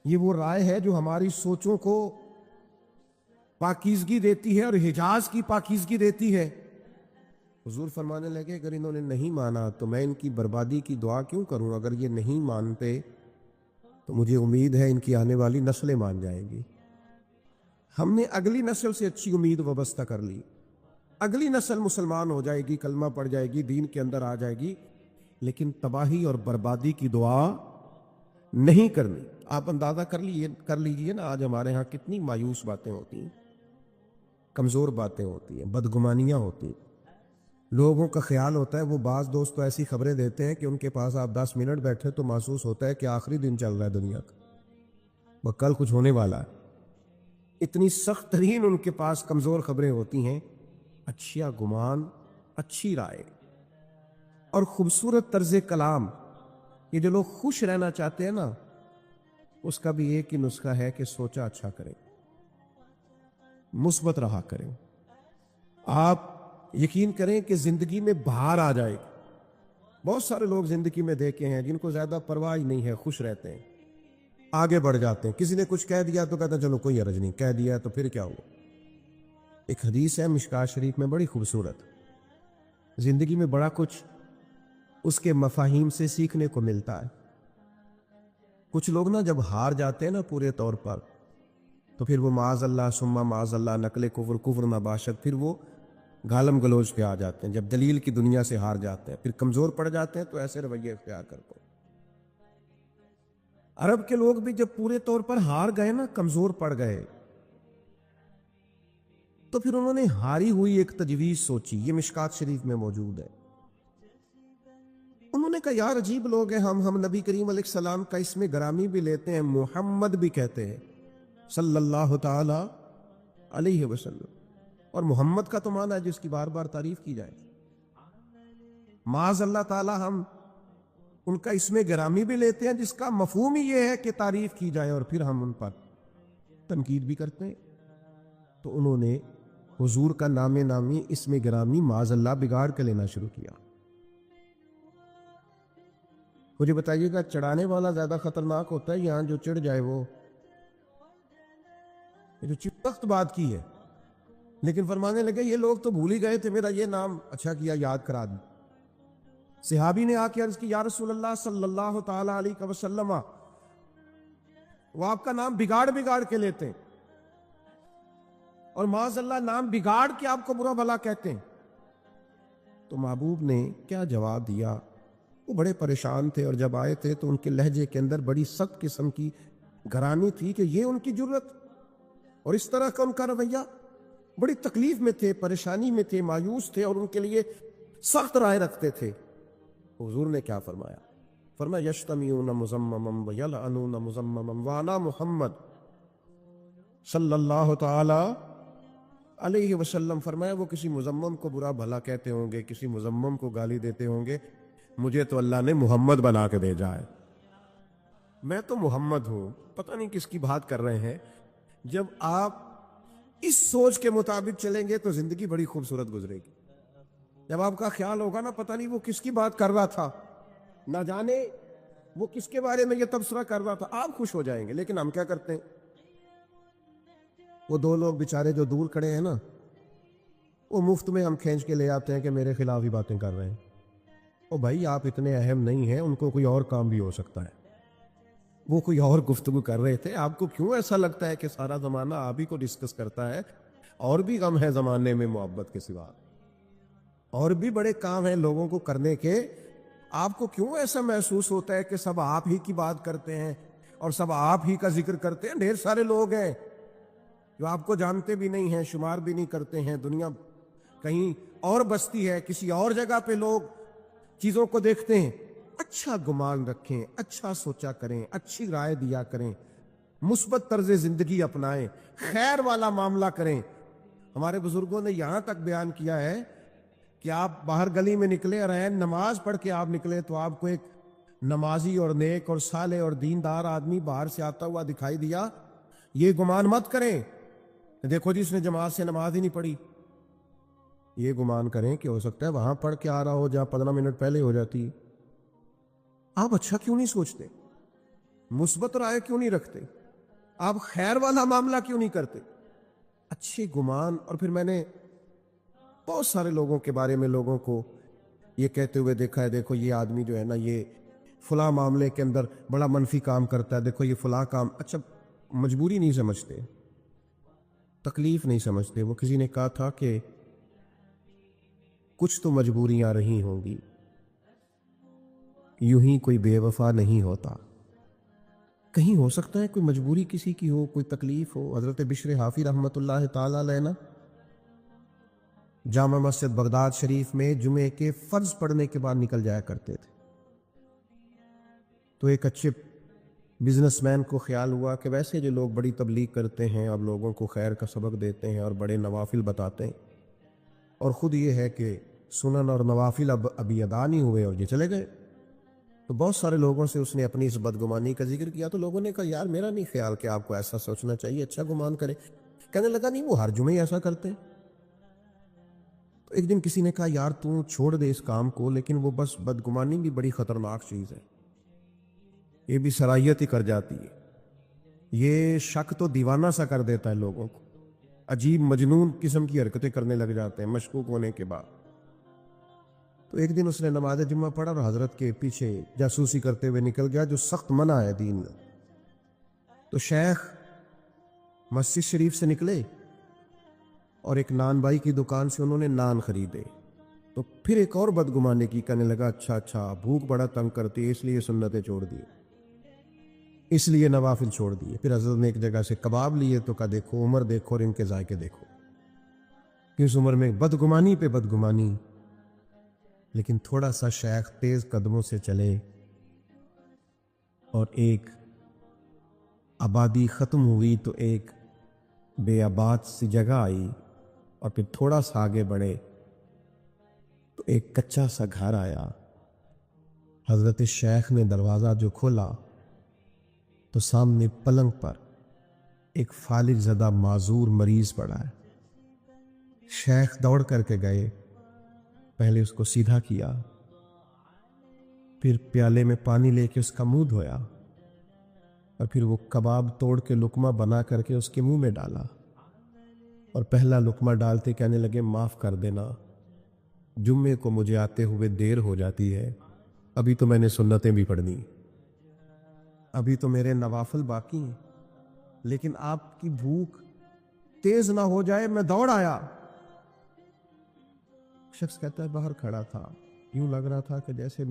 یہ وہ رائے ہے جو ہماری سوچوں کو پاکیزگی دیتی ہے اور حجاز کی پاکیزگی دیتی ہے۔ حضور فرمانے لگے اگر انہوں نے نہیں مانا تو میں ان کی بربادی کی دعا کیوں کروں؟ اگر یہ نہیں مانتے تو مجھے امید ہے ان کی آنے والی نسلیں مان جائیں گی۔ ہم نے اگلی نسل سے اچھی امید وابستہ کر لی، اگلی نسل مسلمان ہو جائے گی، کلمہ پڑھ جائے گی، دین کے اندر آ جائے گی، لیکن تباہی اور بربادی کی دعا نہیں کرنی۔ آپ اندازہ کر لیجئے نا، آج ہمارے ہاں کتنی مایوس باتیں ہوتی ہیں، کمزور باتیں ہوتی ہیں، بدگمانیاں ہوتی ہیں۔ لوگوں کا خیال ہوتا ہے، وہ بعض دوست تو ایسی خبریں دیتے ہیں کہ ان کے پاس آپ 10 منٹ بیٹھے تو محسوس ہوتا ہے کہ آخری دن چل رہا ہے دنیا کا، وہ کل کچھ ہونے والا ہے۔ اتنی سخت ترین ان کے پاس کمزور خبریں ہوتی ہیں۔ اچھا گمان، اچھی رائے اور خوبصورت طرز کلام، یہ جو لوگ خوش رہنا چاہتے ہیں نا، اس کا بھی ایک ہی نسخہ ہے کہ سوچا اچھا کریں، مثبت رہا کریں۔ آپ یقین کریں کہ زندگی میں بہار آ جائے گی۔ بہت سارے لوگ زندگی میں دیکھے ہیں جن کو زیادہ پرواہ نہیں ہے، خوش رہتے ہیں، آگے بڑھ جاتے ہیں۔ کسی نے کچھ کہہ دیا تو کہتے ہیں چلو کوئی حرج نہیں، کہہ دیا تو پھر کیا ہوا۔ ایک حدیث ہے مشکاۃ شریف میں بڑی خوبصورت، زندگی میں بڑا کچھ اس کے مفاہیم سے سیکھنے کو ملتا ہے۔ کچھ لوگ نا جب ہار جاتے ہیں نا پورے طور پر، تو پھر وہ معاذ اللہ ثم معاذ اللہ نقل کفر مباشر، پھر وہ گالم گلوچ پہ آ جاتے ہیں۔ جب دلیل کی دنیا سے ہار جاتے ہیں، پھر کمزور پڑ جاتے ہیں، تو ایسے رویے اختیار کرتے ہیں۔ عرب کے لوگ بھی جب پورے طور پر ہار گئے نا، کمزور پڑ گئے، تو پھر انہوں نے ہاری ہوئی ایک تجویز سوچی، یہ مشکاۃ شریف میں موجود ہے۔ انہوں نے کہا یار عجیب لوگ ہیں، ہم نبی کریم علیہ السلام کا اسم گرامی بھی لیتے ہیں، محمد بھی کہتے ہیں صلی اللہ تعالی علیہ وسلم، اور محمد کا تو معنی ہے جس کی بار بار تعریف کی جائے۔ معاذ اللہ تعالی ہم ان کا اسم گرامی بھی لیتے ہیں جس کا مفہوم ہی یہ ہے کہ تعریف کی جائے، اور پھر ہم ان پر تنقید بھی کرتے ہیں۔ تو انہوں نے حضور کا نام نامی اسم گرامی معاذ اللہ بگاڑ کے لینا شروع کیا۔ مجھے بتائیے گا چڑھانے والا زیادہ خطرناک ہوتا ہے یہاں جو چڑھ جائے وہ؟ یہ جو سخت بات کی ہے، لیکن فرمانے لگے یہ لوگ تو بھول ہی گئے تھے، میرا یہ نام اچھا کیا یاد کرا دی۔ صحابی نے آ کے عرض کی یا رسول اللہ صلی اللہ تعالی علیہ وسلم، وہ آپ کا نام بگاڑ کے لیتے ہیں، اور معاذ اللہ نام بگاڑ کے آپ کو برا بھلا کہتے ہیں۔ تو محبوب نے کیا جواب دیا؟ وہ بڑے پریشان تھے، اور جب آئے تھے تو ان کے لہجے کے اندر بڑی سخت قسم کی گرانی تھی کہ یہ ان کی جرت اور اس طرح کا ان کا رویہ۔ بڑی تکلیف میں تھے، پریشانی میں تھے، مایوس تھے، اور ان کے لیے سخت رائے رکھتے تھے۔ حضور نے کیا فرمایا؟ فرمایا یشتمیون مزمما ویلعنون مزمما وانا محمد صلی اللہ تعالی علیہ وسلم۔ فرمایا وہ کسی مزمم کو برا بھلا کہتے ہوں گے، کسی مزمم کو گالی دیتے ہوں گے، مجھے تو اللہ نے محمد بنا کے بھیجا ہے، میں تو محمد ہوں۔ پتہ نہیں کس کی بات کر رہے ہیں۔ جب آپ اس سوچ کے مطابق چلیں گے تو زندگی بڑی خوبصورت گزرے گی۔ جب آپ کا خیال ہوگا نا پتہ نہیں وہ کس کی بات کر رہا تھا، نہ جانے وہ کس کے بارے میں یہ تبصرہ کر رہا تھا، آپ خوش ہو جائیں گے۔ لیکن ہم کیا کرتے ہیں؟ وہ دو لوگ بیچارے جو دور کھڑے ہیں نا، وہ مفت میں ہم کھینچ کے لے آتے ہیں کہ میرے خلاف ہی باتیں کر رہے ہیں۔ او بھائی آپ اتنے اہم نہیں ہیں، ان کو کوئی اور کام بھی ہو سکتا ہے، وہ کوئی اور گفتگو کر رہے تھے۔ آپ کو کیوں ایسا لگتا ہے کہ سارا زمانہ آپ ہی کو ڈسکس کرتا ہے؟ اور بھی غم ہے زمانے میں محبت کے سوا، اور بھی بڑے کام ہیں لوگوں کو کرنے کے۔ آپ کو کیوں ایسا محسوس ہوتا ہے کہ سب آپ ہی کی بات کرتے ہیں اور سب آپ ہی کا ذکر کرتے ہیں. ڈھیر سارے لوگ ہیں جو آپ کو جانتے بھی نہیں ہیں, شمار بھی نہیں کرتے ہیں. دنیا کہیں اور بستی ہے, کسی اور جگہ پہ لوگ چیزوں کو دیکھتے ہیں. اچھا گمان رکھیں, اچھا سوچا کریں, اچھی رائے دیا کریں, مثبت طرز زندگی اپنائیں, خیر والا معاملہ کریں. ہمارے بزرگوں نے یہاں تک بیان کیا ہے کہ آپ باہر گلی میں نکلے اور نماز پڑھ کے آپ نکلے تو آپ کو ایک نمازی اور نیک اور صالح اور دیندار آدمی باہر سے آتا ہوا دکھائی دیا, یہ گمان مت کریں دیکھو جی اس نے جماعت سے نماز ہی نہیں پڑھی. یہ گمان کریں کہ ہو سکتا ہے وہاں پڑھ کے آ رہا ہو جہاں 15 منٹ پہلے ہو جاتی. آپ اچھا کیوں نہیں سوچتے؟ مثبت رائے کیوں نہیں رکھتے؟ آپ خیر والا معاملہ کیوں نہیں کرتے؟ اچھے گمان. اور پھر میں نے بہت سارے لوگوں کے بارے میں لوگوں کو یہ کہتے ہوئے دیکھا ہے, دیکھو یہ آدمی جو ہے نا یہ فلاں معاملے کے اندر بڑا منفی کام کرتا ہے, دیکھو یہ فلاں کام. اچھا مجبوری نہیں سمجھتے, تکلیف نہیں سمجھتے. وہ کسی نے کہا تھا کہ کچھ تو مجبوریاں رہی ہوں گی, یوں ہی کوئی بے وفا نہیں ہوتا. کہیں ہو سکتا ہے کوئی مجبوری کسی کی ہو, کوئی تکلیف ہو. حضرت بشر حافی رحمۃ اللہ تعالی علیہ نا جامع مسجد بغداد شریف میں جمعے کے فرض پڑھنے کے بعد نکل جایا کرتے تھے. تو ایک اچھے بزنس مین کو خیال ہوا کہ ویسے جو لوگ بڑی تبلیغ کرتے ہیں, اب لوگوں کو خیر کا سبق دیتے ہیں اور بڑے نوافل بتاتے ہیں, اور خود یہ ہے کہ سنن اور نوافل ابھی ادا نہیں ہوئے اور یہ چلے گئے. تو بہت سارے لوگوں سے اس نے اپنی اس بدگمانی کا ذکر کیا. تو لوگوں نے کہا یار میرا نہیں خیال کہ آپ کو ایسا سوچنا چاہیے, اچھا گمان کرے. کہنے لگا نہیں وہ ہر جمعے ایسا کرتے ہیں. تو ایک دن کسی نے کہا یار تو چھوڑ دے اس کام کو, لیکن وہ بس بدگمانی بھی بڑی خطرناک چیز ہے, یہ بھی صلاحیت ہی کر جاتی ہے. یہ شک تو دیوانہ سا کر دیتا ہے لوگوں کو, عجیب مجنون قسم کی حرکتیں کرنے لگ جاتے ہیں مشکوک ہونے کے بعد. تو ایک دن اس نے نماز جمعہ پڑھا اور حضرت کے پیچھے جاسوسی کرتے ہوئے نکل گیا, جو سخت منع ہے دین میں. تو شیخ مسجد شریف سے نکلے اور ایک نان بائی کی دکان سے انہوں نے نان خریدے. تو پھر ایک اور بدگمانے کی, کہنے لگا اچھا بھوک بڑا تنگ کرتی ہے اس لیے سنتیں چھوڑ دی, اس لیے نوافل چھوڑ دیے. پھر حضرت نے ایک جگہ سے کباب لیے تو کہا دیکھو عمر دیکھو اور ان کے ذائقے دیکھو, اس عمر میں بدگمانی پہ بدگمانی. لیکن تھوڑا سا شیخ تیز قدموں سے چلے اور ایک آبادی ختم ہوئی تو ایک بے آباد سی جگہ آئی, اور پھر تھوڑا سا آگے بڑھے تو ایک کچا سا گھر آیا. حضرت شیخ نے دروازہ جو کھولا تو سامنے پلنگ پر ایک فالج زدہ معذور مریض پڑا ہے. شیخ دوڑ کر کے گئے, پہلے اس کو سیدھا کیا, پھر پیالے میں پانی لے کے اس کا منہ دھویا, اور پھر وہ کباب توڑ کے لقمہ بنا کر کے اس کے منہ میں ڈالا, اور پہلا لقمہ ڈالتے کہنے لگے معاف کر دینا, جمعے کو مجھے آتے ہوئے دیر ہو جاتی ہے, ابھی تو میں نے سنتیں بھی پڑھنی, ابھی تو میرے نوافل باقی ہیں, لیکن آپ کی بھوک تیز نہ ہو جائے میں دوڑ آیا. شخص کہتا ہے باہر کھڑا تھا, یوں لگ رہا تھا کہ جیسے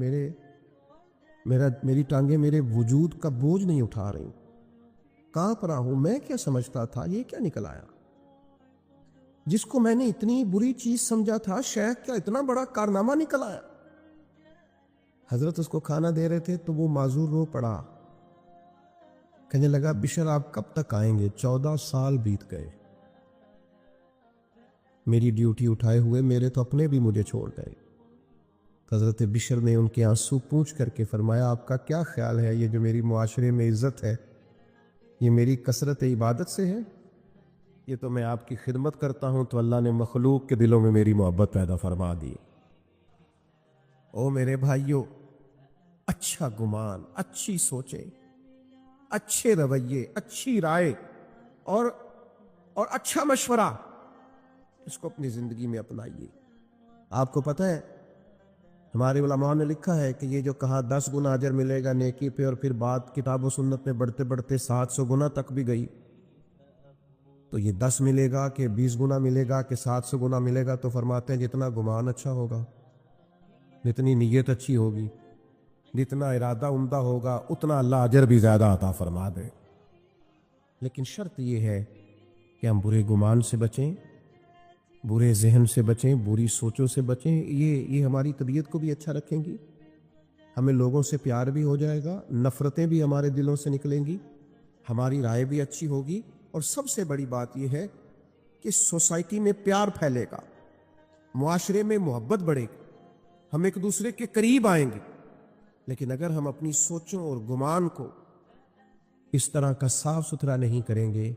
میری ٹانگیں میرے وجود کا بوجھ نہیں اٹھا رہی, کانپ رہا ہوں. میں کیا سمجھتا تھا, یہ کیا نکل آیا؟ جس کو میں نے اتنی بری چیز سمجھا تھا, شیخ کیا اتنا بڑا کارنامہ نکل آیا. حضرت اس کو کھانا دے رہے تھے تو وہ معذور رو پڑا, کہنے لگا بشر آپ کب تک آئیں گے؟ 14 سال بیت گئے, میری ڈیوٹی اٹھائے ہوئے میرے تو اپنے بھی مجھے چھوڑ گئے. حضرت بشر نے ان کے آنسو پوچھ کر کے فرمایا آپ کا کیا خیال ہے, یہ جو میری معاشرے میں عزت ہے یہ میری کثرت عبادت سے ہے؟ یہ تو میں آپ کی خدمت کرتا ہوں تو اللہ نے مخلوق کے دلوں میں میری محبت پیدا فرما دی. او میرے بھائیوں, اچھا گمان, اچھی سوچیں, اچھے رویے, اچھی رائے اور اچھا مشورہ, اس کو اپنی زندگی میں اپنائیے. آپ کو پتہ ہے ہمارے علماء نے لکھا ہے کہ یہ جو کہا 10 گنا اجر ملے گا نیکی پہ, اور پھر بات کتاب و سنت میں بڑھتے بڑھتے 700 گنا تک بھی گئی, تو یہ 10 ملے گا کہ 20 گنا ملے گا کہ 700 گنا ملے گا؟ تو فرماتے ہیں جتنا گمان اچھا ہوگا, جتنی نیت اچھی ہوگی, جتنا ارادہ عمدہ ہوگا اتنا اللہ اجر بھی زیادہ عطا فرما دے۔ لیکن شرط یہ ہے کہ ہم برے گمان سے بچیں، برے ذہن سے بچیں، بری سوچوں سے بچیں۔ یہ ہماری طبیعت کو بھی اچھا رکھیں گی، ہمیں لوگوں سے پیار بھی ہو جائے گا، نفرتیں بھی ہمارے دلوں سے نکلیں گی، ہماری رائے بھی اچھی ہوگی، اور سب سے بڑی بات یہ ہے کہ سوسائٹی میں پیار پھیلے گا، معاشرے میں محبت بڑھے گی، ہم ایک دوسرے کے قریب آئیں گے۔ لیکن اگر ہم اپنی سوچوں اور گمان کو اس طرح کا صاف ستھرا نہیں کریں گے،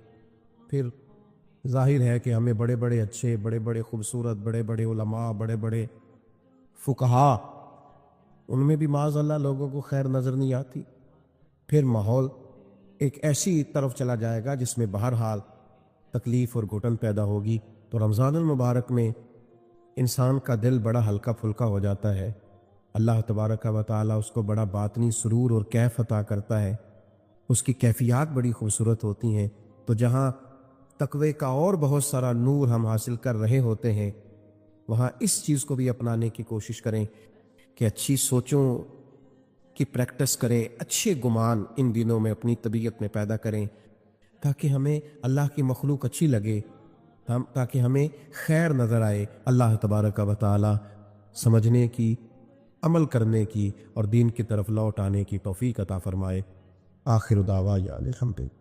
پھر ظاہر ہے کہ ہمیں بڑے بڑے اچھے، بڑے بڑے خوبصورت، بڑے بڑے علماء، بڑے بڑے فقہا، ان میں بھی معاذ اللہ لوگوں کو خیر نظر نہیں آتی۔ پھر ماحول ایک ایسی طرف چلا جائے گا جس میں بہرحال تکلیف اور گھٹن پیدا ہوگی۔ تو رمضان المبارک میں انسان کا دل بڑا ہلکا پھلکا ہو جاتا ہے، اللہ تبارک و تعالیٰ اس کو بڑا باطنی سرور اور کیف عطا کرتا ہے، اس کی کیفیات بڑی خوبصورت ہوتی ہیں۔ تو جہاں تقوی کا اور بہت سارا نور ہم حاصل کر رہے ہوتے ہیں، وہاں اس چیز کو بھی اپنانے کی کوشش کریں کہ اچھی سوچوں کی پریکٹس کریں، اچھے گمان ان دنوں میں اپنی طبیعت میں پیدا کریں، تاکہ ہمیں اللہ کی مخلوق اچھی لگے، تاکہ ہمیں خیر نظر آئے۔ اللہ تبارک و تعالی سمجھنے کی، عمل کرنے کی اور دین کی طرف لوٹ آنے کی توفیق عطا فرمائے۔ آخر دعوانا الحمدللہ۔